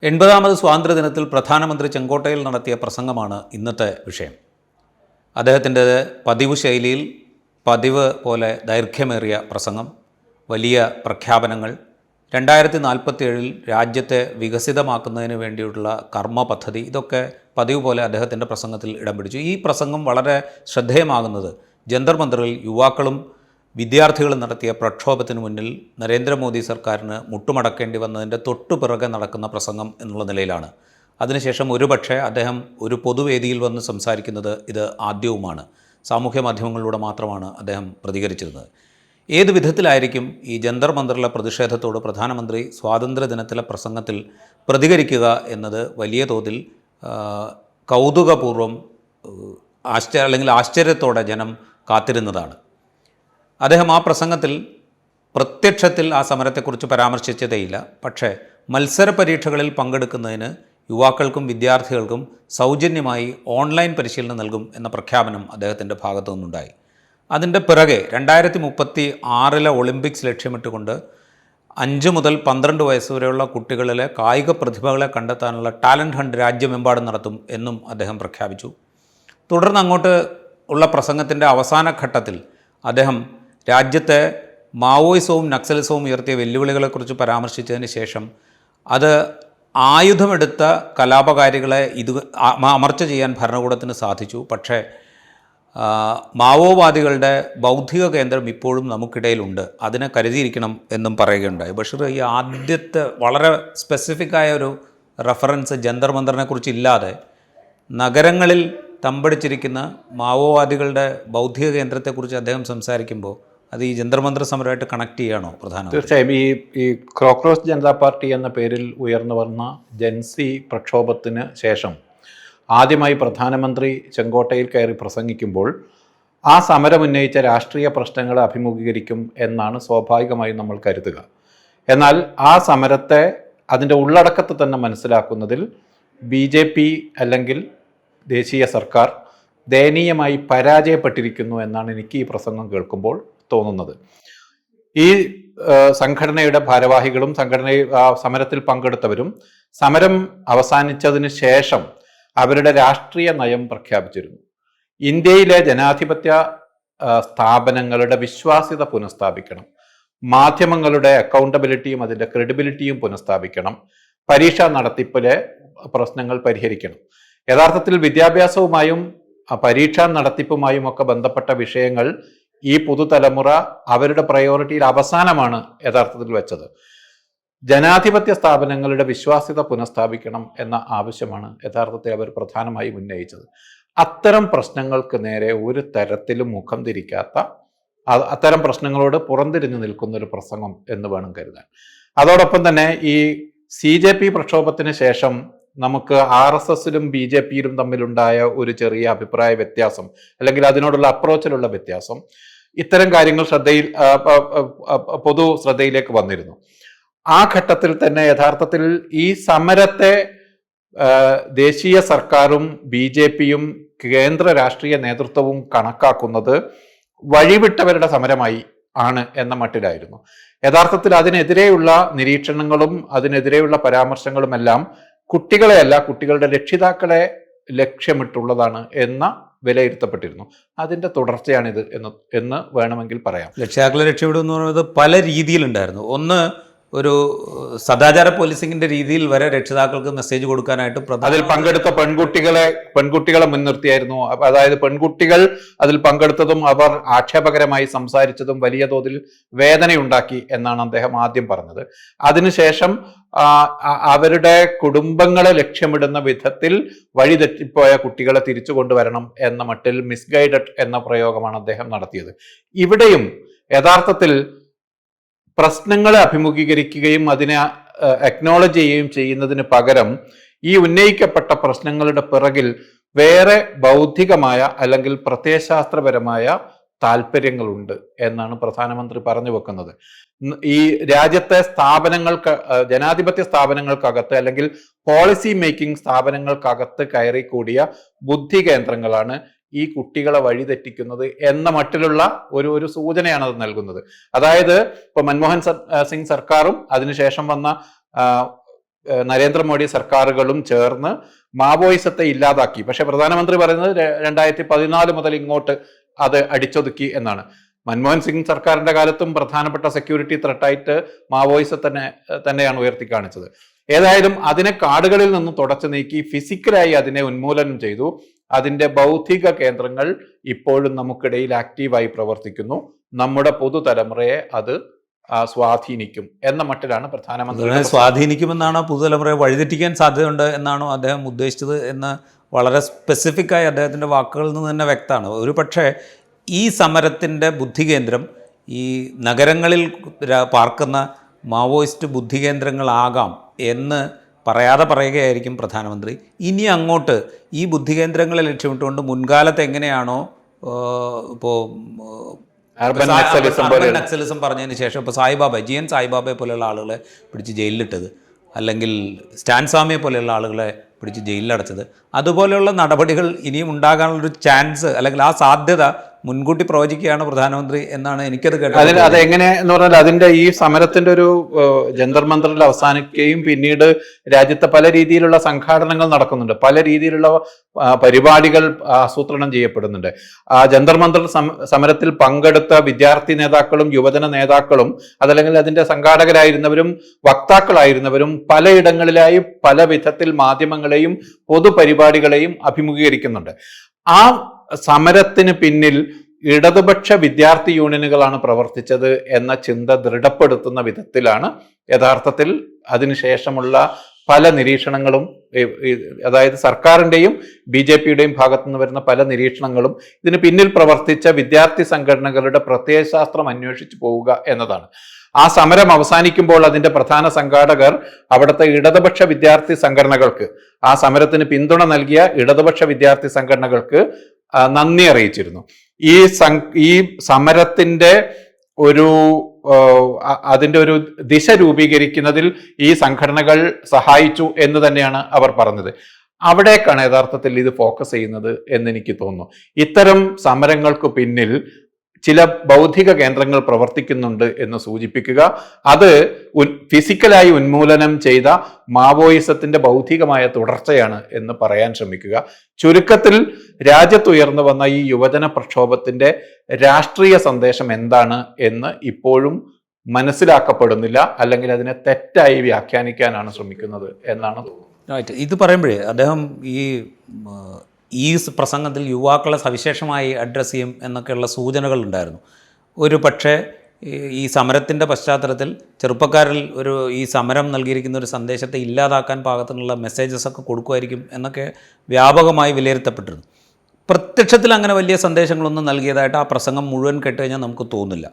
80ാമത് സ്വാതന്ത്ര്യദിനത്തിൽ പ്രധാനമന്ത്രി ചെങ്കോട്ടയിൽ നടത്തിയ പ്രസംഗമാണ് ഇന്നത്തെ വിഷയം. അദ്ദേഹത്തിൻ്റേത് പതിവ് ശൈലിയിൽ പതിവ് പോലെ ദൈർഘ്യമേറിയ പ്രസംഗം, വലിയ പ്രഖ്യാപനങ്ങൾ, 2047 രാജ്യത്തെ വികസിതമാക്കുന്നതിന് വേണ്ടിയിട്ടുള്ള കർമ്മ പദ്ധതി, ഇതൊക്കെ പതിവ് പോലെ അദ്ദേഹത്തിൻ്റെ പ്രസംഗത്തിൽ ഇടം പിടിച്ചു. ഈ പ്രസംഗം വളരെ ശ്രദ്ധേയമാകുന്നത് ജന്തർ മന്ദറിൽ യുവാക്കളും വിദ്യാർത്ഥികളും നടത്തിയ പ്രക്ഷോഭത്തിന് മുന്നിൽ നരേന്ദ്രമോദി സർക്കാരിന് മുട്ടുമടക്കേണ്ടി വന്നതിൻ്റെ തൊട്ടുപിറകെ നടക്കുന്ന പ്രസംഗം എന്നുള്ള നിലയിലാണ്. അതിനുശേഷം ഒരുപക്ഷെ അദ്ദേഹം ഒരു പൊതുവേദിയിൽ വന്ന് സംസാരിക്കുന്നത് ഇത് ആദ്യവുമാണ്. സാമൂഹ്യ മാധ്യമങ്ങളിലൂടെ മാത്രമാണ് അദ്ദേഹം പ്രതികരിച്ചിരുന്നത്. ഏത് വിധത്തിലായിരിക്കും ഈ ജന്തർ മന്ദറിലെ പ്രതിഷേധത്തോട് പ്രധാനമന്ത്രി സ്വാതന്ത്ര്യദിനത്തിലെ പ്രസംഗത്തിൽ പ്രതികരിക്കുക എന്നത് വലിയ തോതിൽ കൗതുകപൂർവ്വം ആശ്ചര്യത്തോടെ ജനം കാത്തിരുന്നതാണ്. അദ്ദേഹം ആ പ്രസംഗത്തിൽ പ്രത്യക്ഷത്തിൽ ആ സമരത്തെക്കുറിച്ച് പരാമർശിച്ചതേയില്ല. പക്ഷേ മത്സര പരീക്ഷകളിൽ പങ്കെടുക്കുന്നതിന് യുവാക്കൾക്കും വിദ്യാർത്ഥികൾക്കും സൗജന്യമായി ഓൺലൈൻ പരിശീലനം നൽകും എന്ന പ്രഖ്യാപനം അദ്ദേഹത്തിൻ്റെ ഭാഗത്തു നിന്നുണ്ടായി. അതിൻ്റെ പിറകെ 2036 ഒളിമ്പിക്സ് ലക്ഷ്യമിട്ടുകൊണ്ട് 5 മുതൽ 12 വയസ്സ് വരെയുള്ള കുട്ടികളിലെ കായിക പ്രതിഭകളെ കണ്ടെത്താനുള്ള ടാലൻറ്റ് ഹണ്ട് രാജ്യമെമ്പാടും നടത്തും എന്നും അദ്ദേഹം പ്രഖ്യാപിച്ചു. തുടർന്ന് അങ്ങോട്ട് ഉള്ള പ്രസംഗത്തിൻ്റെ അവസാന ഘട്ടത്തിൽ അദ്ദേഹം രാജ്യത്തെ മാവോയിസവും നക്സലിസവും ഉയർത്തിയ വെല്ലുവിളികളെക്കുറിച്ച് പരാമർശിച്ചതിന് ശേഷം അത് ആയുധമെടുത്ത കലാപകാരികളെ അമർച്ച ചെയ്യാൻ ഭരണകൂടത്തിന് സാധിച്ചു. പക്ഷേ മാവോവാദികളുടെ ബൗദ്ധിക കേന്ദ്രം ഇപ്പോഴും നമുക്കിടയിലുണ്ട്, അതിനെ കരുതിയിരിക്കണം എന്നും പറയുകയുണ്ടായി. ബഷീർ, ഈ ആദ്യത്തെ വളരെ സ്പെസിഫിക്കായ ഒരു റെഫറൻസ് ജന്തർ മന്ദറിനെ കുറിച്ച് ഇല്ലാതെ നഗരങ്ങളിൽ തമ്പടിച്ചിരിക്കുന്ന മാവോവാദികളുടെ ബൗദ്ധിക കേന്ദ്രത്തെക്കുറിച്ച് അദ്ദേഹം സംസാരിക്കുമ്പോൾ അത് ഈ ജന്തർ മന്ദർ സമരമായിട്ട് കണക്ട് ചെയ്യുകയാണോ പ്രധാനം? തീർച്ചയായും. ഈ കോക്രോച്ച് ജനതാ പാർട്ടി എന്ന പേരിൽ ഉയർന്നു വന്ന ജൻസി പ്രക്ഷോഭത്തിന് ശേഷം ആദ്യമായി പ്രധാനമന്ത്രി ചെങ്കോട്ടയിൽ കയറി പ്രസംഗിക്കുമ്പോൾ ആ സമരം ഉന്നയിച്ച രാഷ്ട്രീയ പ്രശ്നങ്ങളെ അഭിമുഖീകരിക്കും എന്നാണ് സ്വാഭാവികമായും നമ്മൾ കരുതുക. എന്നാൽ ആ സമരത്തെ അതിൻ്റെ ഉള്ളടക്കത്തെ തന്നെ മനസ്സിലാക്കുന്നതിൽ BJP അല്ലെങ്കിൽ ദേശീയ സർക്കാർ ദയനീയമായി പരാജയപ്പെട്ടിരിക്കുന്നു എന്നാണ് എനിക്ക് ഈ പ്രസംഗം കേൾക്കുമ്പോൾ തോന്നുന്നത്. ഈ സംഘടനയുടെ ഭാരവാഹികളും സമരത്തിൽ പങ്കെടുത്തവരും സമരം അവസാനിച്ചതിന് ശേഷം അവരുടെ രാഷ്ട്രീയ നയം പ്രഖ്യാപിച്ചിരുന്നു. ഇന്ത്യയിലെ ജനാധിപത്യ സ്ഥാപനങ്ങളുടെ വിശ്വാസ്യത പുനഃസ്ഥാപിക്കണം, മാധ്യമങ്ങളുടെ അക്കൗണ്ടബിലിറ്റിയും അതിൻ്റെ ക്രെഡിബിലിറ്റിയും പുനഃസ്ഥാപിക്കണം, പരീക്ഷാ നടത്തിപ്പിലെ പ്രശ്നങ്ങൾ പരിഹരിക്കണം. യഥാർത്ഥത്തിൽ വിദ്യാഭ്യാസവുമായും പരീക്ഷാ നടത്തിപ്പുമായും ഒക്കെ ബന്ധപ്പെട്ട വിഷയങ്ങൾ ഈ പുതുതലമുറ അവരുടെ പ്രയോറിറ്റിയിൽ അവസാനമാണ് യഥാർത്ഥത്തിൽ വെച്ചത്. ജനാധിപത്യ സ്ഥാപനങ്ങളുടെ വിശ്വാസ്യത പുനഃസ്ഥാപിക്കണം എന്ന ആവശ്യമാണ് യഥാർത്ഥത്തിൽ അവർ പ്രധാനമായും ഉന്നയിച്ചത്. അത്തരം പ്രശ്നങ്ങൾക്ക് നേരെ ഒരു തരത്തിലും മുഖം തിരിക്കാത്ത, അത്തരം പ്രശ്നങ്ങളോട് പുറംതിരിഞ്ഞു നിൽക്കുന്ന ഒരു പ്രസംഗം എന്ന് വേണം കരുതാൻ. അതോടൊപ്പം തന്നെ ഈ CJP പ്രക്ഷോഭത്തിന് ശേഷം നമുക്ക് RSSലും BJPയിലും തമ്മിലുണ്ടായ ഒരു ചെറിയ അഭിപ്രായ വ്യത്യാസം, അല്ലെങ്കിൽ അതിനോടുള്ള അപ്രോച്ചിലുള്ള വ്യത്യാസം, ഇത്തരം കാര്യങ്ങൾ പൊതു ശ്രദ്ധയിലേക്ക് വന്നിരുന്നു. ആ ഘട്ടത്തിൽ തന്നെ യഥാർത്ഥത്തിൽ ഈ സമരത്തെ ദേശീയ സർക്കാരും BJPയും കേന്ദ്ര രാഷ്ട്രീയ നേതൃത്വവും കണക്കാക്കുന്നത് വഴിവിട്ടവരുടെ സമരമായി ആണ് എന്ന മട്ടിലായിരുന്നു. യഥാർത്ഥത്തിൽ അതിനെതിരെയുള്ള നിരീക്ഷണങ്ങളും അതിനെതിരെയുള്ള പരാമർശങ്ങളുമെല്ലാം കുട്ടികളെയല്ല, കുട്ടികളുടെ രക്ഷിതാക്കളെ ലക്ഷ്യമിട്ടുള്ളതാണ് എന്ന വിലയിരുത്തപ്പെട്ടിരുന്നു. അതിൻ്റെ തുടർച്ചയാണിത് എന്ന് വേണമെങ്കിൽ പറയാം. രക്ഷിതാക്കളെ ലക്ഷ്യമിടുക എന്ന് പറയുന്നത് പല രീതിയിലുണ്ടായിരുന്നു. ഒന്ന്, ഒരു സദാചാര പോലീസിങ്ങിന്റെ രീതിയിൽ വരെ രക്ഷിതാക്കൾക്ക് മെസ്സേജ് കൊടുക്കാനായിട്ട് അതിൽ പങ്കെടുത്ത പെൺകുട്ടികളെ മുൻനിർത്തിയായിരുന്നു. അതായത് പെൺകുട്ടികൾ അതിൽ പങ്കെടുത്തതും അവർ ആക്ഷേപകരമായി സംസാരിച്ചതും വലിയ തോതിൽ വേദനയുണ്ടാക്കി എന്നാണ് അദ്ദേഹം ആദ്യം പറഞ്ഞത്. അതിനുശേഷം അവരുടെ കുടുംബങ്ങളെ ലക്ഷ്യമിടുന്ന വിധത്തിൽ വഴിതെറ്റിപ്പോയ കുട്ടികളെ തിരിച്ചു കൊണ്ടുവരണം എന്ന മട്ടിൽ മിസ്ഗൈഡഡ് എന്ന പ്രയോഗമാണ് അദ്ദേഹം നടത്തിയത്. ഇവിടെയും യഥാർത്ഥത്തിൽ പ്രശ്നങ്ങളെ അഭിമുഖീകരിക്കുകയും അതിനെ അക്നോളജ് ചെയ്യുകയും ചെയ്യുന്നതിന് പകരം ഈ ഉന്നയിക്കപ്പെട്ട പ്രശ്നങ്ങളുടെ പിറകിൽ വേറെ ബൗദ്ധികമായ അല്ലെങ്കിൽ പ്രത്യയശാസ്ത്രപരമായ താല്പര്യങ്ങളുണ്ട് എന്നാണ് പ്രധാനമന്ത്രി പറഞ്ഞു വെക്കുന്നത്. ഈ രാജ്യത്തെ ജനാധിപത്യ സ്ഥാപനങ്ങൾക്കകത്ത് അല്ലെങ്കിൽ പോളിസി മേക്കിംഗ് സ്ഥാപനങ്ങൾക്കകത്ത് കയറിക്കൂടിയ ബുദ്ധി കേന്ദ്രങ്ങളാണ് ഈ കുട്ടികളെ വഴിതെറ്റിക്കുന്നത് എന്ന മട്ടിലുള്ള ഒരു സൂചനയാണ് അത് നൽകുന്നത്. അതായത് ഇപ്പൊ മൻമോഹൻ സിംഗ് സർക്കാരും അതിനുശേഷം വന്ന നരേന്ദ്രമോദി സർക്കാരുകളും ചേർന്ന് മാവോയിസത്തെ ഇല്ലാതാക്കി. പക്ഷെ പ്രധാനമന്ത്രി പറയുന്നത് 2014 മുതൽ ഇങ്ങോട്ട് അത് അടിച്ചൊതുക്കി എന്നാണ്. മൻമോഹൻ സിംഗ് സർക്കാരിന്റെ കാലത്തും പ്രധാനപ്പെട്ട സെക്യൂരിറ്റി ത്രെട്ടായിട്ട് തന്നെയാണ് ഉയർത്തി കാണിച്ചത്. ഏതായാലും അതിനെ കാടുകളിൽ നിന്നും തുടച്ചു നീക്കി ഫിസിക്കലായി അതിനെ ഉന്മൂലനം ചെയ്തു. അതിന്റെ ബൗദ്ധിക കേന്ദ്രങ്ങൾ ഇപ്പോഴും നമുക്കിടയിൽ ആക്റ്റീവായി പ്രവർത്തിക്കുന്നു. നമ്മുടെ പുതുതലമുറയെ അത് സ്വാധീനിക്കും എന്ന മട്ടിലാണ് പ്രധാനമന്ത്രി. സ്വാധീനിക്കുമെന്നാണോ, പുതുതലമുറയെ വഴിതെറ്റിക്കാൻ സാധ്യതയുണ്ട് എന്നാണോ അദ്ദേഹം ഉദ്ദേശിച്ചത് എന്ന് വളരെ സ്പെസിഫിക്കായി അദ്ദേഹത്തിൻ്റെ വാക്കുകളിൽ നിന്ന് തന്നെ വ്യക്തമാണ്. ഒരു പക്ഷേ ഈ സമരത്തിൻ്റെ ബുദ്ധികേന്ദ്രം ഈ നഗരങ്ങളിൽ പാർക്കുന്ന മാവോയിസ്റ്റ് ബുദ്ധികേന്ദ്രങ്ങളാകാം എന്ന് പറയാതെ പറയുകയായിരിക്കും പ്രധാനമന്ത്രി. ഇനി അങ്ങോട്ട് ഈ ബുദ്ധികേന്ദ്രങ്ങളെ ലക്ഷ്യമിട്ടുകൊണ്ട് മുൻകാലത്ത് എങ്ങനെയാണോ ഇപ്പോൾ അർബൻ നക്സലിസം പറഞ്ഞതിന് ശേഷം ഇപ്പോൾ GN സായിബാബയെ പോലെയുള്ള ആളുകളെ പിടിച്ച് ജയിലിലിട്ടത്, അല്ലെങ്കിൽ സ്റ്റാൻ സ്വാമിയെ പോലെയുള്ള ആളുകളെ പിടിച്ച് ജയിലിലടച്ചത്, അതുപോലെയുള്ള നടപടികൾ ഇനിയും ഉണ്ടാകാനുള്ളൊരു ചാൻസ് അല്ലെങ്കിൽ ആ സാധ്യത മുൻകൂട്ടി പ്രവചിക്കുകയാണ് പ്രധാനമന്ത്രി എന്നാണ് എനിക്കത് കേട്ടത്. അതെങ്ങനെ എന്ന് പറഞ്ഞാൽ അതിന്റെ ഈ സമരത്തിന്റെ ഒരു ജന്തർ മന്ദറിൽ അവസാനിക്കുകയും പിന്നീട് രാജ്യത്തെ പല രീതിയിലുള്ള സംഘാടനങ്ങൾ നടക്കുന്നുണ്ട്, പല രീതിയിലുള്ള പരിപാടികൾ ആസൂത്രണം ചെയ്യപ്പെടുന്നുണ്ട്. ആ ജന്തർ മന്ദർ സമരത്തിൽ പങ്കെടുത്ത വിദ്യാർത്ഥി നേതാക്കളും യുവജന നേതാക്കളും അതല്ലെങ്കിൽ അതിന്റെ സംഘാടകരായിരുന്നവരും വക്താക്കളായിരുന്നവരും പലയിടങ്ങളിലായി പല വിധത്തിൽ മാധ്യമങ്ങളെയും പൊതുപരിപാടികളെയും അഭിമുഖീകരിക്കുന്നുണ്ട്. ആ സമരത്തിന് പിന്നിൽ ഇടതുപക്ഷ വിദ്യാർത്ഥി യൂണിയനുകളാണ് പ്രവർത്തിച്ചത് എന്ന ചിന്ത ദൃഢപ്പെടുത്തുന്ന വിധത്തിലാണ് യഥാർത്ഥത്തിൽ അതിനുശേഷമുള്ള പല നിരീക്ഷണങ്ങളും, അതായത് സർക്കാരിന്റെയും BJPയുടെയും ഭാഗത്തു നിന്ന് വരുന്ന പല നിരീക്ഷണങ്ങളും ഇതിന് പിന്നിൽ പ്രവർത്തിച്ച വിദ്യാർത്ഥി സംഘടനകളുടെ പ്രത്യയശാസ്ത്രം അന്വേഷിച്ചു പോവുക എന്നതാണ്. ആ സമരം അവസാനിക്കുമ്പോൾ അതിന്റെ പ്രധാന സംഘാടകർ അവിടുത്തെ ഇടതുപക്ഷ വിദ്യാർത്ഥി സംഘടനകൾക്ക്, ആ സമരത്തിന് പിന്തുണ നൽകിയ ഇടതുപക്ഷ വിദ്യാർത്ഥി സംഘടനകൾക്ക് നന്ദി അറിയിച്ചിരുന്നു. ഈ സമരത്തിന്റെ അതിന്റെ ഒരു ദിശ രൂപീകരിക്കുന്നതിൽ ഈ സംഘടനകൾ സഹായിച്ചു എന്ന് തന്നെയാണ് അവർ പറഞ്ഞത്. അവിടേക്കാണ് യഥാർത്ഥത്തിൽ ഇത് ഫോക്കസ് ചെയ്യുന്നത് എന്ന് എനിക്ക് തോന്നുന്നു. ഇത്തരം സമരങ്ങൾക്ക് പിന്നിൽ ചില ബൗദ്ധിക കേന്ദ്രങ്ങൾ പ്രവർത്തിക്കുന്നുണ്ട് എന്ന് സൂചിപ്പിക്കുക, അത് ഫിസിക്കലായി ഉന്മൂലനം ചെയ്ത മാവോയിസത്തിന്റെ ബൗദ്ധികമായ തുടർച്ചയാണ് എന്ന് പറയാൻ ശ്രമിക്കുക. ചുരുക്കത്തിൽ രാജ്യത്തുയർന്നു വന്ന ഈ യുവജന പ്രക്ഷോഭത്തിന്റെ രാഷ്ട്രീയ സന്ദേശം എന്താണ് എന്ന് ഇപ്പോഴും മനസ്സിലാക്കപ്പെടുന്നില്ല, അല്ലെങ്കിൽ അതിനെ തെറ്റായി വ്യാഖ്യാനിക്കാനാണ് ശ്രമിക്കുന്നത് എന്നാണ് തോന്നുന്നത്. ഇത് പറയുമ്പോഴേ അദ്ദേഹം ഈ പ്രസംഗത്തിൽ യുവാക്കളെ സവിശേഷമായി അഡ്രസ്സ് ചെയ്യും എന്നൊക്കെയുള്ള സൂചനകൾ ഉണ്ടായിരുന്നു. ഒരു പക്ഷേ ഈ സമരത്തിൻ്റെ പശ്ചാത്തലത്തിൽ ചെറുപ്പക്കാരിൽ ഈ സമരം നൽകിയിരിക്കുന്ന ഒരു സന്ദേശത്തെ ഇല്ലാതാക്കാൻ പാകത്തിനുള്ള മെസ്സേജസൊക്കെ കൊടുക്കുമായിരിക്കും എന്നൊക്കെ വ്യാപകമായി വിലയിരുത്തപ്പെട്ടിരുന്നു. പ്രത്യക്ഷത്തിൽ അങ്ങനെ വലിയ സന്ദേശങ്ങളൊന്നും നൽകിയതായിട്ട് ആ പ്രസംഗം മുഴുവൻ കേട്ടുകഴിഞ്ഞാൽ നമുക്ക് തോന്നില്ല.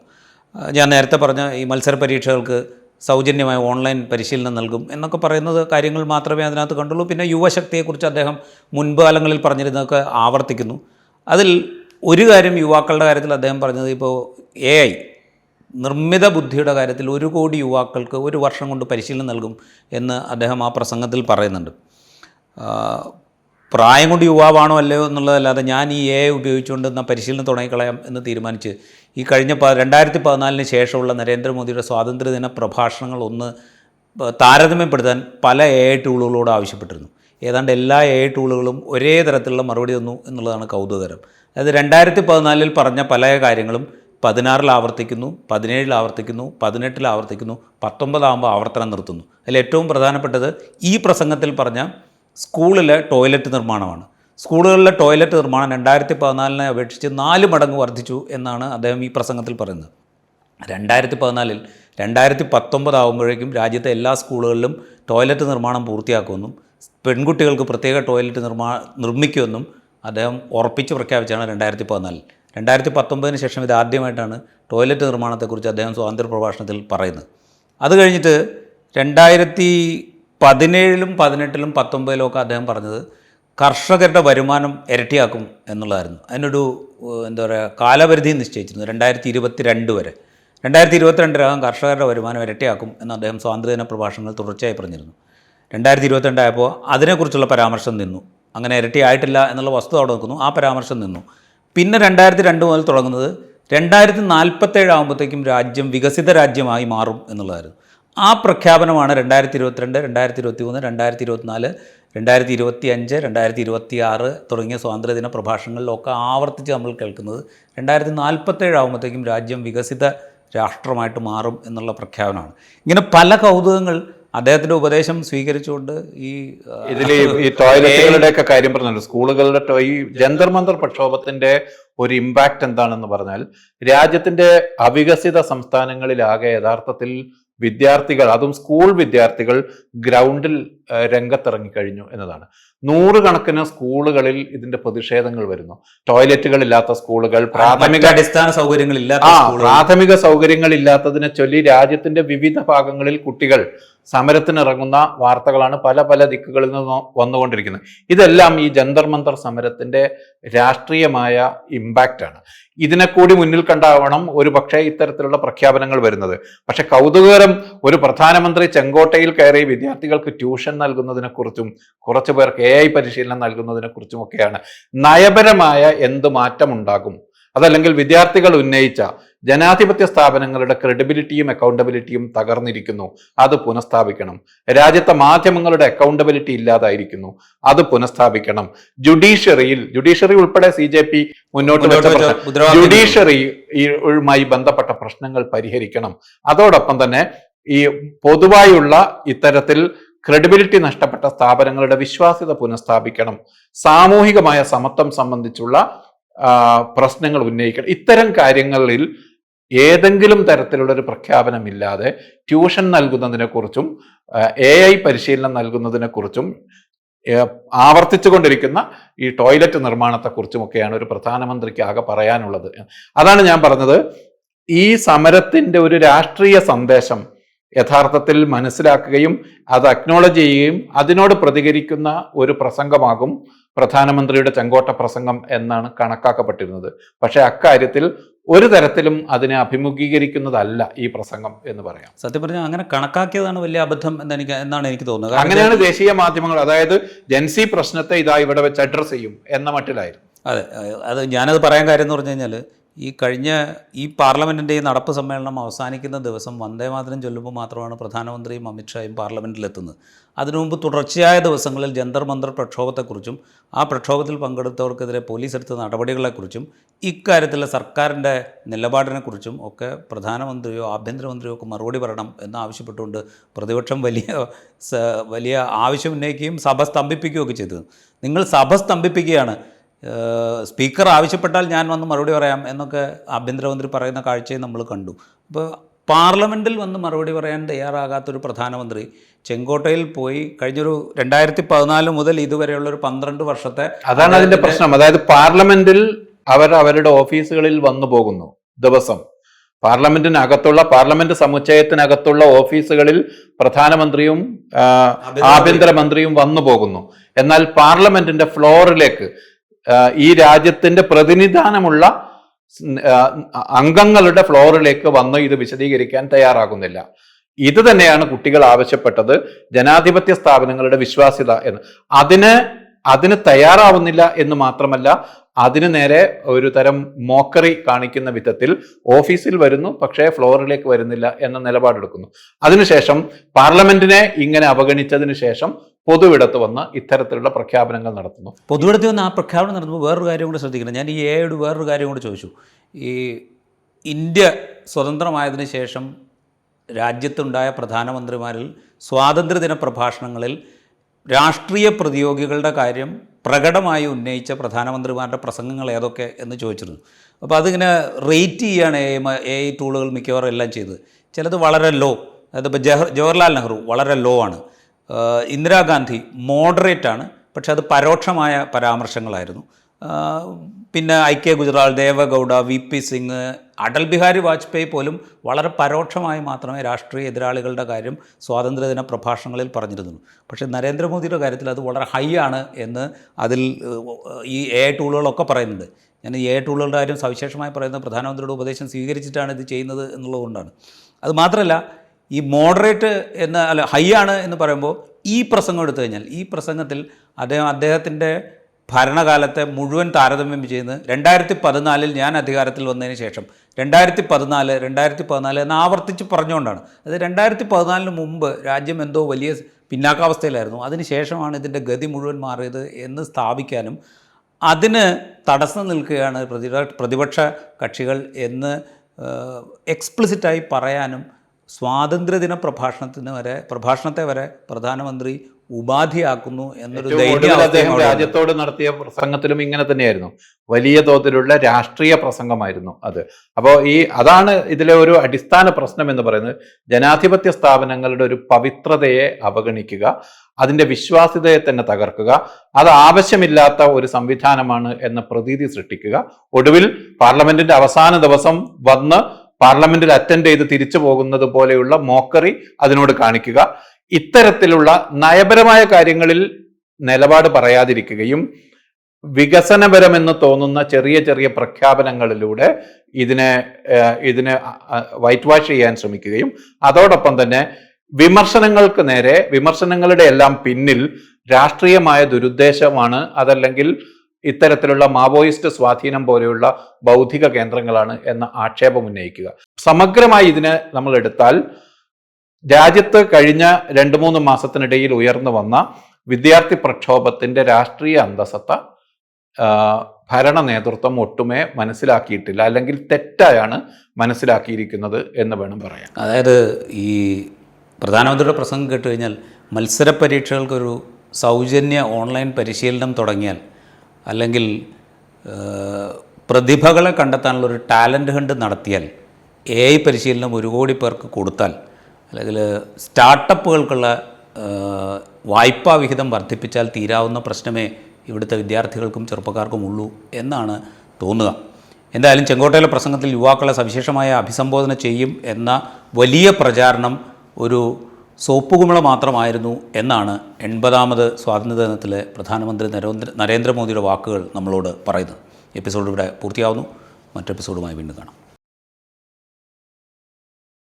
ഞാൻ നേരത്തെ പറഞ്ഞ ഈ മത്സര പരീക്ഷകൾക്ക് സൗജന്യമായ ഓൺലൈൻ പരിശീലനം നൽകും എന്നൊക്കെ പറയുന്നത് കാര്യങ്ങൾ മാത്രമേ അതിനകത്ത് കണ്ടുള്ളൂ. പിന്നെ യുവശക്തിയെക്കുറിച്ച് അദ്ദേഹം മുൻപ് കാലങ്ങളിൽ പറഞ്ഞിരുന്നതൊക്കെ ആവർത്തിക്കുന്നു. അതിൽ ഒരു കാര്യം യുവാക്കളുടെ കാര്യത്തിൽ അദ്ദേഹം പറഞ്ഞത്, ഇപ്പോൾ AI നിർമ്മിത ബുദ്ധിയുടെ കാര്യത്തിൽ 1 കോടി യുവാക്കൾക്ക് 1 വർഷം കൊണ്ട് പരിശീലനം നൽകും എന്ന് അദ്ദേഹം ആ പ്രസംഗത്തിൽ പറയുന്നുണ്ട്. പ്രായം കൊണ്ട് യുവാവാണോ അല്ലയോ എന്നുള്ളതല്ലാതെ ഞാൻ ഈ AI ഉപയോഗിച്ചുകൊണ്ട് എന്നാൽ പരിശീലനം തുടങ്ങിക്കളയാം എന്ന് തീരുമാനിച്ച് ഈ കഴിഞ്ഞ 2014 ശേഷമുള്ള നരേന്ദ്രമോദിയുടെ സ്വാതന്ത്ര്യദിന പ്രഭാഷണങ്ങൾ ഒന്ന് താരതമ്യപ്പെടുത്താൻ പല AI ടൂളുകളോട് ആവശ്യപ്പെട്ടിരുന്നു. ഏതാണ്ട് എല്ലാ AI ടൂളുകളും ഒരേ തരത്തിലുള്ള മറുപടി തന്നു എന്നുള്ളതാണ് കൗതുകകരം. അതായത് 2014 പറഞ്ഞ പല കാര്യങ്ങളും 16 ആവർത്തിക്കുന്നു, 17 ആവർത്തിക്കുന്നു, 18 ആവർത്തിക്കുന്നു, 19 ആവർത്തനം നിർത്തുന്നു. അതിൽ ഏറ്റവും പ്രധാനപ്പെട്ടത് ഈ പ്രസംഗത്തിൽ പറഞ്ഞ സ്കൂളിലെ ടോയ്ലറ്റ് നിർമ്മാണമാണ്. സ്കൂളുകളിലെ ടോയ്ലറ്റ് നിർമ്മാണം 2014 അപേക്ഷിച്ച് 4 മടങ്ങ് വർദ്ധിച്ചു എന്നാണ് അദ്ദേഹം ഈ പ്രസംഗത്തിൽ പറയുന്നത്. 2014 2019 ആകുമ്പോഴേക്കും രാജ്യത്തെ എല്ലാ സ്കൂളുകളിലും ടോയ്ലറ്റ് നിർമ്മാണം പൂർത്തിയാക്കുമെന്നും പെൺകുട്ടികൾക്ക് പ്രത്യേക ടോയ്ലറ്റ് നിർമ്മിക്കുമെന്നും അദ്ദേഹം ഉറപ്പിച്ച് പ്രഖ്യാപിച്ചാണ് 2014. 2019 ശേഷം ഇതാദ്യമായിട്ടാണ് ടോയ്ലറ്റ് നിർമ്മാണത്തെക്കുറിച്ച് അദ്ദേഹം സ്വാതന്ത്ര്യ പ്രഭാഷണത്തിൽ പറയുന്നത്. അത് കഴിഞ്ഞിട്ട് 2017 18 19 ഒക്കെ അദ്ദേഹം പറഞ്ഞത് കർഷകരുടെ വരുമാനം ഇരട്ടിയാക്കും എന്നുള്ളതായിരുന്നു. അതിനൊരു കാലപരിധി നിശ്ചയിച്ചിരുന്നു 2022 വരെ. 2022 കർഷകരുടെ വരുമാനം ഇരട്ടിയാക്കും എന്ന് അദ്ദേഹം സ്വാതന്ത്ര്യദിന പ്രഭാഷണങ്ങൾ തുടർച്ചയായി പറഞ്ഞിരുന്നു. 2022 ആയപ്പോൾ അതിനെക്കുറിച്ചുള്ള പരാമർശം നിന്നു. അങ്ങനെ ഇരട്ടിയായിട്ടില്ല എന്നുള്ള വസ്തുത അവിടെ നിൽക്കുന്നു, ആ പരാമർശം നിന്നു. പിന്നെ 2002 മുതൽ തുടങ്ങുന്നത് 2047 ആകുമ്പോഴത്തേക്കും രാജ്യം വികസിത രാജ്യമായി മാറും എന്നുള്ളതായിരുന്നു. ആ പ്രഖ്യാപനമാണ് 2022, 2023, 2024, 2025, 2026 തുടങ്ങിയ സ്വാതന്ത്ര്യദിന പ്രഭാഷണങ്ങളിലൊക്കെ ആവർത്തിച്ച് നമ്മൾ കേൾക്കുന്നത്. 2047 ആകുമ്പോഴത്തേക്കും രാജ്യം വികസിത രാഷ്ട്രമായിട്ട് മാറും എന്നുള്ള പ്രഖ്യാപനമാണ്. ഇങ്ങനെ പല കൗതുകങ്ങൾ അദ്ദേഹത്തിൻ്റെ ഉപദേശം സ്വീകരിച്ചുകൊണ്ട് ഇതിൽ ഈ ടോയ്ലറ്റുകളുടെ ഒക്കെ കാര്യം പറഞ്ഞല്ലോ, സ്കൂളുകളുടെ ഈ ജന്തർ മന്തർ പ്രക്ഷോഭത്തിന്റെ ഒരു ഇമ്പാക്റ്റ് എന്താണെന്ന് പറഞ്ഞാൽ, രാജ്യത്തിന്റെ അവികസിത സംസ്ഥാനങ്ങളിലാകെ യഥാർത്ഥത്തിൽ വിദ്യാർത്ഥികൾ, അതും സ്കൂൾ വിദ്യാർത്ഥികൾ ഗ്രൗണ്ടിൽ രംഗത്തിറങ്ങിക്കഴിഞ്ഞു എന്നതാണ്. നൂറുകണക്കിന് സ്കൂളുകളിൽ ഇതിന്റെ പ്രതിഷേധങ്ങൾ വരുന്നു. ടോയ്ലറ്റുകൾ ഇല്ലാത്ത സ്കൂളുകൾ, അടിസ്ഥാന പ്രാഥമിക സൗകര്യങ്ങൾ ഇല്ലാത്തതിനെ ചൊല്ലി രാജ്യത്തിന്റെ വിവിധ ഭാഗങ്ങളിൽ കുട്ടികൾ സമരത്തിനിറങ്ങുന്ന വാർത്തകളാണ് പല പല ദിക്കുകളിൽ നിന്ന് വന്നുകൊണ്ടിരിക്കുന്നത്. ഇതെല്ലാം ഈ ജന്തർ മന്തർ സമരത്തിന്റെ രാഷ്ട്രീയമായ ഇമ്പാക്റ്റ് ആണ്. ഇതിനെ കൂടി മുന്നിൽ കണ്ടാവണം ഒരു പക്ഷേ ഇത്തരത്തിലുള്ള പ്രഖ്യാപനങ്ങൾ വരുന്നത്. പക്ഷെ കൗതുകകരം, ഒരു പ്രധാനമന്ത്രി ചെങ്കോട്ടയിൽ കയറി വിദ്യാർത്ഥികൾക്ക് ട്യൂഷൻ നൽകുന്നതിനെ കുറിച്ചും കുറച്ചു പേർക്ക് AI പരിശീലനം നൽകുന്നതിനെ കുറിച്ചും ഒക്കെയാണ്. നയപരമായ എന്ത് മാറ്റമുണ്ടാകും, അതല്ലെങ്കിൽ വിദ്യാർത്ഥികൾ ഉന്നയിച്ച ജനാധിപത്യ സ്ഥാപനങ്ങളുടെ ക്രെഡിബിലിറ്റിയും അക്കൗണ്ടബിലിറ്റിയും തകർന്നിരിക്കുന്നു, അത് പുനഃസ്ഥാപിക്കണം. രാജ്യത്തെ മാധ്യമങ്ങളുടെ അക്കൗണ്ടബിലിറ്റി ഇല്ലാതായിരിക്കുന്നു, അത് പുനഃസ്ഥാപിക്കണം. ജുഡീഷ്യറി ഉൾപ്പെടെ CJP മുന്നോട്ട് വെച്ച ജുഡീഷ്യറിയുമായി ബന്ധപ്പെട്ട പ്രശ്നങ്ങൾ പരിഹരിക്കണം. അതോടൊപ്പം തന്നെ ഈ പൊതുവായുള്ള ഇത്തരത്തിൽ ക്രെഡിബിലിറ്റി നഷ്ടപ്പെട്ട സ്ഥാപനങ്ങളുടെ വിശ്വാസ്യത പുനഃസ്ഥാപിക്കണം. സാമൂഹികമായ സമത്വം സംബന്ധിച്ചുള്ള പ്രശ്നങ്ങൾ ഉന്നയിക്കണം. ഇത്തരം കാര്യങ്ങളിൽ ഏതെങ്കിലും തരത്തിലുള്ള ഒരു പ്രഖ്യാപനമില്ലാതെ ട്യൂഷൻ നൽകുന്നതിനെ കുറിച്ചും AI പരിശീലനം നൽകുന്നതിനെ കുറിച്ചും ആവർത്തിച്ചു കൊണ്ടിരിക്കുന്ന ഈ ടോയ്ലറ്റ് നിർമ്മാണത്തെക്കുറിച്ചുമൊക്കെയാണ് ഒരു പ്രധാനമന്ത്രിക്ക് ആകെ പറയാനുള്ളത്. അതാണ് ഞാൻ പറഞ്ഞത്, ഈ സമരത്തിന്റെ ഒരു രാഷ്ട്രീയ സന്ദേശം യഥാർത്ഥത്തിൽ മനസ്സിലാക്കുകയും അത് അക്നോളജ് ചെയ്യുകയും അതിനോട് പ്രതികരിക്കുന്ന ഒരു പ്രസംഗമാകും പ്രധാനമന്ത്രിയുടെ ചെങ്കോട്ട പ്രസംഗം എന്നാണ് കണക്കാക്കപ്പെട്ടിരുന്നത്. പക്ഷെ അക്കാര്യത്തിൽ ഒരു തരത്തിലും അതിനെ അഭിമുഖീകരിക്കുന്നതല്ല ഈ പ്രസംഗം എന്ന് പറയാം. സത്യം പറഞ്ഞാൽ അങ്ങനെ കണക്കാക്കിയതാണ് വലിയ അബദ്ധം എന്നാണ് എനിക്ക് തോന്നുന്നത്. അങ്ങനെയാണ് ദേശീയ മാധ്യമങ്ങൾ, അതായത് ജൻസി പ്രശ്നത്തെ ഇതാ ഇവിടെ വെച്ച് അഡ്രസ് ചെയ്യും എന്ന മട്ടിലായിരുന്നു. അതെ, ഞാനത് പറയാൻ കാര്യം എന്ന് പറഞ്ഞു കഴിഞ്ഞാൽ, ഈ പാർലമെൻറ്റിൻ്റെ ഈ നടപ്പ് സമ്മേളനം അവസാനിക്കുന്ന ദിവസം വന്ദേമാതരം ചൊല്ലുമ്പോൾ മാത്രമാണ് പ്രധാനമന്ത്രിയും അമിത്ഷായും പാർലമെൻറ്റിലെത്തുന്നത്. അതിനു മുമ്പ് തുടർച്ചയായ ദിവസങ്ങളിൽ ജന്തർ മന്തർ പ്രക്ഷോഭത്തെക്കുറിച്ചും ആ പ്രക്ഷോഭത്തിൽ പങ്കെടുത്തവർക്കെതിരെ പോലീസ് എടുത്ത നടപടികളെക്കുറിച്ചും ഇക്കാര്യത്തിലെ സർക്കാരിൻ്റെ നിലപാടിനെക്കുറിച്ചും ഒക്കെ പ്രധാനമന്ത്രിയോ ആഭ്യന്തരമന്ത്രിയോ ഒക്കെ മറുപടി പറയണം എന്നാവശ്യപ്പെട്ടുകൊണ്ട് പ്രതിപക്ഷം വലിയ ആവശ്യം ഉന്നയിക്കുകയും സഭ സ്തംഭിപ്പിക്കുകയൊക്കെ ചെയ്തത്. നിങ്ങൾ സഭ സ്തംഭിപ്പിക്കുകയാണ്, സ്പീക്കർ ആവശ്യപ്പെട്ടാൽ ഞാൻ വന്ന് മറുപടി പറയാം എന്നൊക്കെ ആഭ്യന്തരമന്ത്രി പറയുന്ന കാഴ്ചയും നമ്മൾ കണ്ടു. അപ്പോൾ പാർലമെൻറ്റിൽ വന്ന് മറുപടി പറയാൻ തയ്യാറാകാത്തൊരു പ്രധാനമന്ത്രി ചെങ്കോട്ടയിൽ പോയി കഴിഞ്ഞൊരു 2014 മുതൽ ഇതുവരെയുള്ള ഒരു 12 വർഷത്തെ, അതാണ് അതിന്റെ പ്രശ്നം. അതായത് പാർലമെന്റിൽ അവരുടെ ഓഫീസുകളിൽ വന്നു പോകുന്നു ദിവസം. പാർലമെന്റിനകത്തുള്ള, പാർലമെന്റ് സമുച്ചയത്തിനകത്തുള്ള ഓഫീസുകളിൽ പ്രധാനമന്ത്രിയും ആഭ്യന്തരമന്ത്രിയും വന്നു പോകുന്നു. എന്നാൽ പാർലമെന്റിന്റെ ഫ്ലോറിലേക്ക് ഈ രാജ്യത്തിന്റെ പ്രതിനിധാനമുള്ള അംഗങ്ങളുടെ ഫ്ലോറിലേക്ക് വന്ന് ഇത് വിശദീകരിക്കാൻ തയ്യാറാകുന്നില്ല. ഇത് തന്നെയാണ് കുട്ടികൾ ആവശ്യപ്പെട്ടത്, ജനാധിപത്യ സ്ഥാപനങ്ങളുടെ വിശ്വാസ്യത എന്ന്. അതിന് തയ്യാറാവുന്നില്ല എന്ന് മാത്രമല്ല, അതിന് നേരെ ഒരു തരം മോക്കറി കാണിക്കുന്ന വിധത്തിൽ ഓഫീസിൽ വരുന്നു പക്ഷേ ഫ്ലോറിലേക്ക് വരുന്നില്ല എന്ന നിലപാടെടുക്കുന്നു. അതിനുശേഷം പാർലമെന്റിനെ ഇങ്ങനെ അവഗണിച്ചതിന് ശേഷം പൊതുവിടത്ത് വന്ന് ഇത്തരത്തിലുള്ള പ്രഖ്യാപനങ്ങൾ നടത്തുന്നു. പൊതുവിടത്ത് വന്ന് ആ പ്രഖ്യാപനം നടത്തുമ്പോൾ വേറൊരു കാര്യം കൂടി ശ്രദ്ധിക്കണം. ഞാൻ ഈ AIയോട് വേറൊരു കാര്യം കൂടി ചോദിച്ചു. ഈ ഇന്ത്യ സ്വതന്ത്രമായതിനു ശേഷം രാജ്യത്തുണ്ടായ പ്രധാനമന്ത്രിമാരിൽ സ്വാതന്ത്ര്യദിന പ്രഭാഷണങ്ങളിൽ രാഷ്ട്രീയ പ്രതിയോഗികളുടെ കാര്യം പ്രകടമായി ഉന്നയിച്ച പ്രധാനമന്ത്രിമാരുടെ പ്രസംഗങ്ങൾ ഏതൊക്കെ എന്ന് ചോദിച്ചിരുന്നു. അപ്പോൾ അതിങ്ങനെ റേറ്റ് ചെയ്യുകയാണ് AI ടൂളുകൾ മിക്കവാറും എല്ലാം ചെയ്തത്. ചിലത് വളരെ ലോ, അതായത് ഇപ്പോൾ ജവഹർലാൽ നെഹ്റു വളരെ ലോ ആണ്, ഇന്ദിരാഗാന്ധി മോഡറേറ്റ് ആണ്, പക്ഷെ അത് പരോക്ഷമായ പരാമർശങ്ങളായിരുന്നു. പിന്നെ IK ഗുജ്റാൾ, ദേവഗൗഡ, VP സിംഗ്, അടൽ ബിഹാരി വാജ്പേയി പോലും വളരെ പരോക്ഷമായി മാത്രമേ രാഷ്ട്രീയ എതിരാളികളുടെ കാര്യം സ്വാതന്ത്ര്യദിന പ്രഭാഷണങ്ങളിൽ പറഞ്ഞിരുന്നു. പക്ഷേ നരേന്ദ്രമോദിയുടെ കാര്യത്തിൽ അത് വളരെ ഹൈ ആണ് എന്ന് അതിൽ ഈ AI ടൂളുകളൊക്കെ പറയുന്നുണ്ട്. ഞാൻ ഈ AI ടൂളുകളുടെ കാര്യം സവിശേഷമായി പറയുന്നത് പ്രധാനമന്ത്രിയുടെ ഉപദേശം സ്വീകരിച്ചിട്ടാണ് ഇത് ചെയ്യുന്നത് എന്നുള്ളതുകൊണ്ടാണ്. അത് മാത്രമല്ല, ഈ മോഡറേറ്റ് ഹൈ ആണ് എന്ന് പറയുമ്പോൾ ഈ പ്രസംഗം എടുത്തു കഴിഞ്ഞാൽ, ഈ പ്രസംഗത്തിൽ അദ്ദേഹത്തിൻ്റെ ഭരണകാലത്തെ മുഴുവൻ താരതമ്യം ചെയ്യുന്നത് 2014 ഞാൻ അധികാരത്തിൽ വന്നതിന് ശേഷം 2014 എന്ന് ആവർത്തിച്ച് പറഞ്ഞുകൊണ്ടാണ്. അത് 2014 മുമ്പ് രാജ്യം എന്തോ വലിയ പിന്നാക്കാവസ്ഥയിലായിരുന്നു, അതിന് ശേഷമാണ് ഇതിൻ്റെ ഗതി മുഴുവൻ മാറിയത് എന്ന് സ്ഥാപിക്കാനും അതിന് തടസ്സം നിൽക്കുകയാണ് പ്രതിപക്ഷ കക്ഷികൾ എന്ന് എക്സ്പ്ലിസിറ്റായി പറയാനും സ്വാതന്ത്ര്യദിന പ്രഭാഷണത്തെ വരെ പ്രധാനമന്ത്രി ഉപാധിയാക്കുന്നു എന്നൊരു അദ്ദേഹം രാജ്യത്തോട് നടത്തിയ പ്രസംഗത്തിലും ഇങ്ങനെ തന്നെയായിരുന്നു. വലിയ തോതിലുള്ള രാഷ്ട്രീയ പ്രസംഗമായിരുന്നു അത്. അപ്പോൾ അതാണ് ഇതിലെ ഒരു അടിസ്ഥാന പ്രശ്നം എന്ന് പറയുന്നത്. ജനാധിപത്യ സ്ഥാപനങ്ങളുടെ ഒരു പവിത്രതയെ അവഗണിക്കുക, അതിന്റെ വിശ്വാസ്യതയെ തന്നെ തകർക്കുക, അത് ആവശ്യമില്ലാത്ത ഒരു സംവിധാനമാണ് എന്ന പ്രതീതി സൃഷ്ടിക്കുക. ഒടുവിൽ പാർലമെന്റിന്റെ അവസാന ദിവസം വന്ന് പാർലമെന്റിൽ അറ്റൻഡ് ചെയ്ത് തിരിച്ചു പോകുന്നത് പോലെയുള്ള മോക്കറി അതിനോട് കാണിക്കുക. ഇത്തരത്തിലുള്ള നയപരമായ കാര്യങ്ങളിൽ നിലപാട് പറയാതിരിക്കുകയും വികസനപരമെന്ന് തോന്നുന്ന ചെറിയ ചെറിയ പ്രഖ്യാപനങ്ങളിലൂടെ ഇതിനെ വൈറ്റ് വാഷ് ചെയ്യാൻ ശ്രമിക്കുകയും അതോടൊപ്പം തന്നെ വിമർശനങ്ങൾക്ക് നേരെ വിമർശനങ്ങളുടെ എല്ലാം പിന്നിൽ രാഷ്ട്രീയമായ ദുരുദ്ദേശമാണ്, അതല്ലെങ്കിൽ ഇത്തരത്തിലുള്ള മാവോയിസ്റ്റ് സ്വാധീനം പോലെയുള്ള ബൗദ്ധിക കേന്ദ്രങ്ങളാണ് എന്ന ആക്ഷേപം ഉന്നയിക്കുക. സമഗ്രമായി ഇതിനെ നമ്മൾ എടുത്താൽ രാജ്യത്ത് കഴിഞ്ഞ 2-3 മാസത്തിനിടയിൽ ഉയർന്നു വന്ന വിദ്യാർത്ഥി പ്രക്ഷോഭത്തിന്റെ രാഷ്ട്രീയ അന്തസത്ത ഭരണ നേതൃത്വം ഒട്ടുമേ മനസ്സിലാക്കിയിട്ടില്ല, അല്ലെങ്കിൽ തെറ്റായാണ് മനസ്സിലാക്കിയിരിക്കുന്നത് എന്ന് വേണം പറയാൻ. അതായത് ഈ പ്രധാനമന്ത്രിയുടെ പ്രസംഗം കേട്ട് കഴിഞ്ഞാൽ മത്സര പരീക്ഷകൾക്കൊരു സൗജന്യ ഓൺലൈൻ പരിശീലനം തുടങ്ങിയാൽ, അല്ലെങ്കിൽ പ്രതിഭകളെ കണ്ടെത്താനുള്ളൊരു ടാലൻറ്റ് ഹണ്ട് നടത്തിയാൽ, AI പരിശീലനം 1 കോടി പേർക്ക് കൊടുത്താൽ, അല്ലെങ്കിൽ സ്റ്റാർട്ടപ്പുകൾക്കുള്ള വായ്പാ വിഹിതം വർദ്ധിപ്പിച്ചാൽ തീരാവുന്ന പ്രശ്നമേ ഇവിടുത്തെ വിദ്യാർത്ഥികൾക്കും ചെറുപ്പക്കാർക്കും ഉള്ളൂ എന്നാണ് തോന്നുക. എന്തായാലും ചെങ്കോട്ടയിലെ പ്രസംഗത്തിൽ യുവാക്കളെ സവിശേഷമായ അഭിസംബോധന ചെയ്യും എന്ന വലിയ പ്രചാരണം ഒരു സോപ്പുകുമിള മാത്രമായിരുന്നു എന്നാണ് 80ാമത് സ്വാതന്ത്ര്യദിനത്തിലെ പ്രധാനമന്ത്രി നരേന്ദ്രമോദിയുടെ വാക്കുകൾ നമ്മളോട് പറയുന്നത്. എപ്പിസോഡ് ഇവിടെ പൂർത്തിയാവുന്നു. മറ്റെപ്പിസോഡുമായി വീണ്ടും കാണാം.